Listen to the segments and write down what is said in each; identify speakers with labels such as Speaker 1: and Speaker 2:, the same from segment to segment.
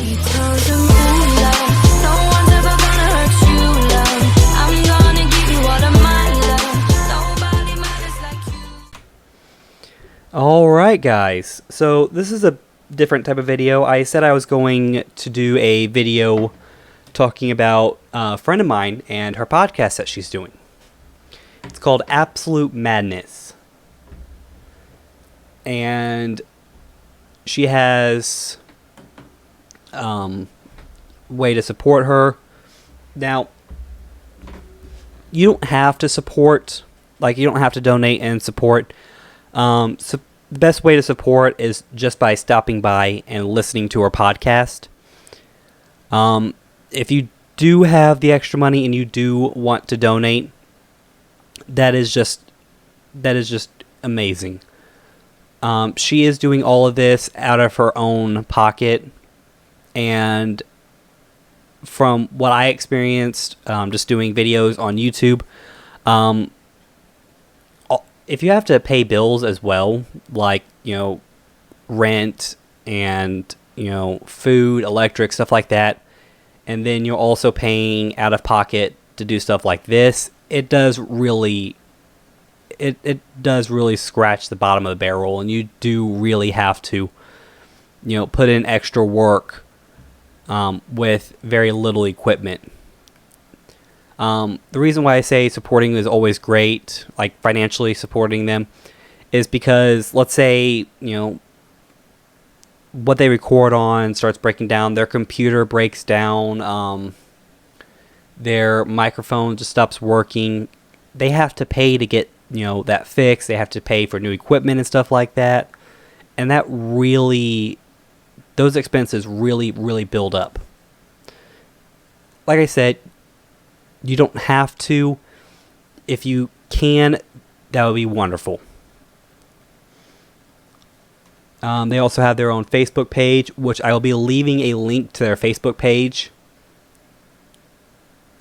Speaker 1: She tells them, ooh, love, no one's ever gonna hurt you, love. I'm gonna give you all of my love. Nobody matters like you.
Speaker 2: Alright guys, so this is a different type of video. I said I was going to do a video talking about a friend of mine and her podcast that she's doing. It's called AbSoLuTMaDnEsS. And she has way to support her. Now, you don't have to support, like you don't have to donate and support. So the best way to support is just by stopping by and listening to her podcast. If you do have the extra money and you do want to donate, that is just amazing. She is doing all of this out of her own pocket, and from what I experienced, just doing videos on YouTube, if you have to pay bills as well, like, rent and, food, electric, stuff like that, and then you're also paying out of pocket to do stuff like this, it does really scratch the bottom of the barrel, and you do really have to, put in extra work with very little equipment. The reason why I say supporting is always great, like financially supporting them, is because let's say, what they record on starts breaking down, their computer breaks down, their microphone just stops working. They have to pay to get, that fixed. They have to pay for new equipment and stuff like that. And that really, those expenses really, really build up. Like I said, you don't have to. If you can, that would be wonderful. They also have their own Facebook page, which I will be leaving a link to their Facebook page.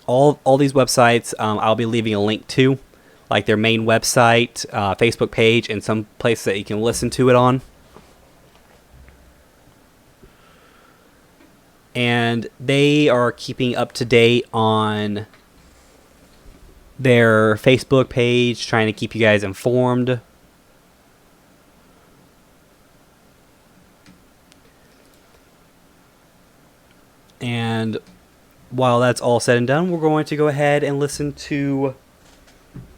Speaker 2: All these websites, I'll be leaving a link to, like their main website, Facebook page, and some place that you can listen to it on. And they are keeping up to date on their Facebook page, trying to keep you guys informed. And while that's all said and done, we're going to go ahead and listen to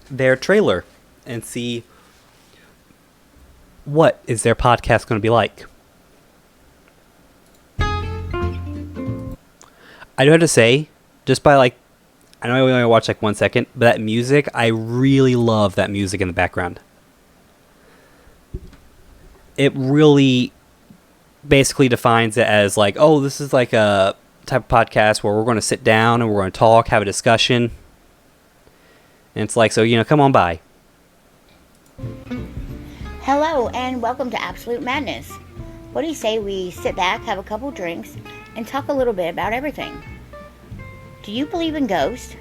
Speaker 2: their trailer and see what is their podcast going to be like. I do have to say, just by I know I only watched 1 second, but that music, I really love that music in the background. It really basically defines it as oh, this is like a type of podcast where we're going to sit down and we're going to talk, have a discussion. And it's so, come on by.
Speaker 3: Hello and welcome to AbSoLuTMaDnEsS. What do you say we sit back, have a couple drinks, and talk a little bit about everything? Do you believe in ghosts?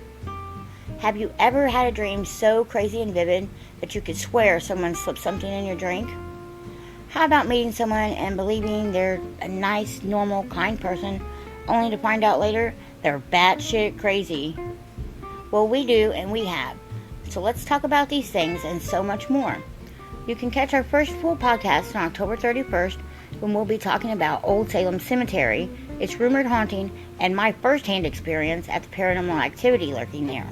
Speaker 3: Have you ever had a dream so crazy and vivid that you could swear someone slipped something in your drink? How about meeting someone and believing they're a nice, normal, kind person, only to find out later they're batshit crazy? Well, we do, and we have. So let's talk about these things and so much more. You can catch our first full podcast on October 31st, when we'll be talking about Old Salem Cemetery, its rumored haunting, and my first-hand experience at the paranormal activity lurking there.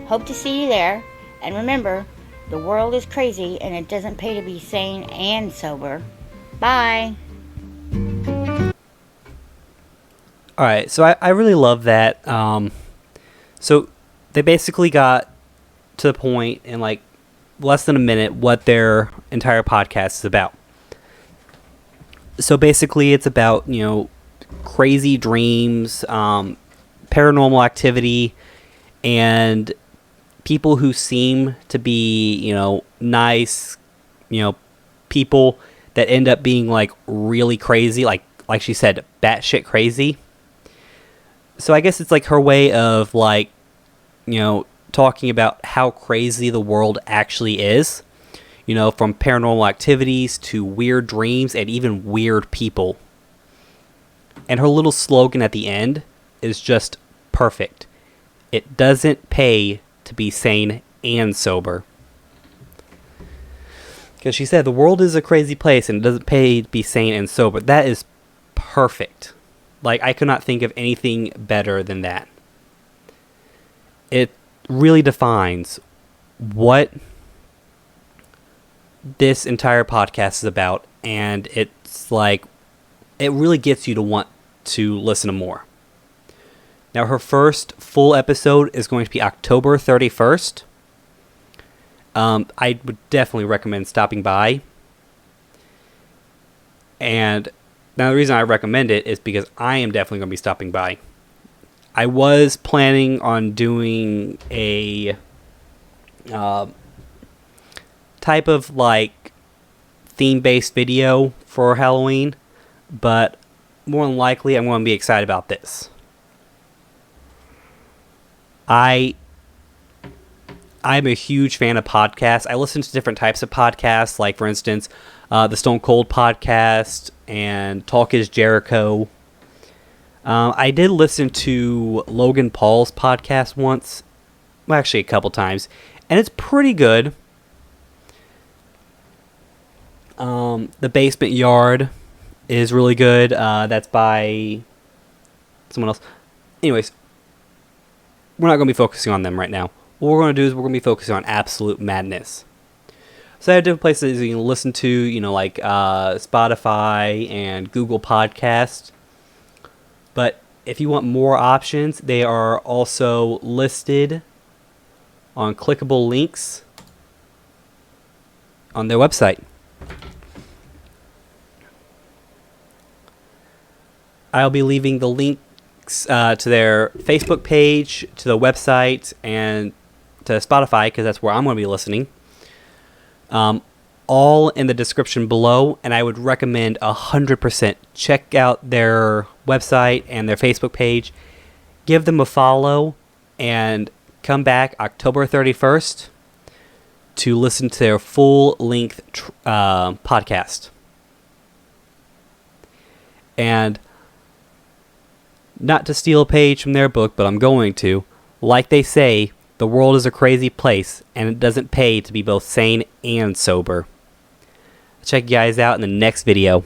Speaker 3: Hope to see you there, and remember, the world is crazy and it doesn't pay to be sane and sober. Bye!
Speaker 2: Alright, so I really love that. So they basically got to the point in less than a minute what their entire podcast is about. So basically it's about, crazy dreams, paranormal activity, and people who seem to be, nice, people that end up being really crazy, like she said, batshit crazy. So I guess it's her way of talking about how crazy the world actually is, from paranormal activities to weird dreams and even weird people. And her little slogan at the end is just perfect. It doesn't pay to be sane and sober. Because she said the world is a crazy place and it doesn't pay to be sane and sober. That is perfect. Like, I could not think of anything better than that. It really defines what this entire podcast is about, and it's like, it really gets you to want to listen to more. Now, her first full episode is going to be October 31st. I would definitely recommend stopping by. And now the reason I recommend it is because I am definitely going to be stopping by. I was planning on doing a type of like theme-based video for Halloween, but more than likely I'm going to be excited about this. I'm a huge fan of podcasts. I listen to different types of podcasts, like, for instance, the Stone Cold podcast and Talk is Jericho. I did listen to Logan Paul's podcast once. Well, actually, a couple times. And it's pretty good. The Basement Yard is really good. That's by someone else. Anyways, we're not going to be focusing on them right now. What we're going to do is we're going to be focusing on AbSoLuTMaDnEsS. So I have different places you can listen to, you know, like Spotify and Google Podcasts. But if you want more options, they are also listed on clickable links on their website. I'll be leaving the links to their Facebook page, to the website, and to Spotify, because that's where I'm going to be listening. All in the description below, and I would recommend 100% check out their website and their Facebook page. Give them a follow, and come back October 31st to listen to their full-length podcast. And not to steal a page from their book, but I'm going to. Like they say, the world is a crazy place, and it doesn't pay to be both sane and sober. Check you guys out in the next video.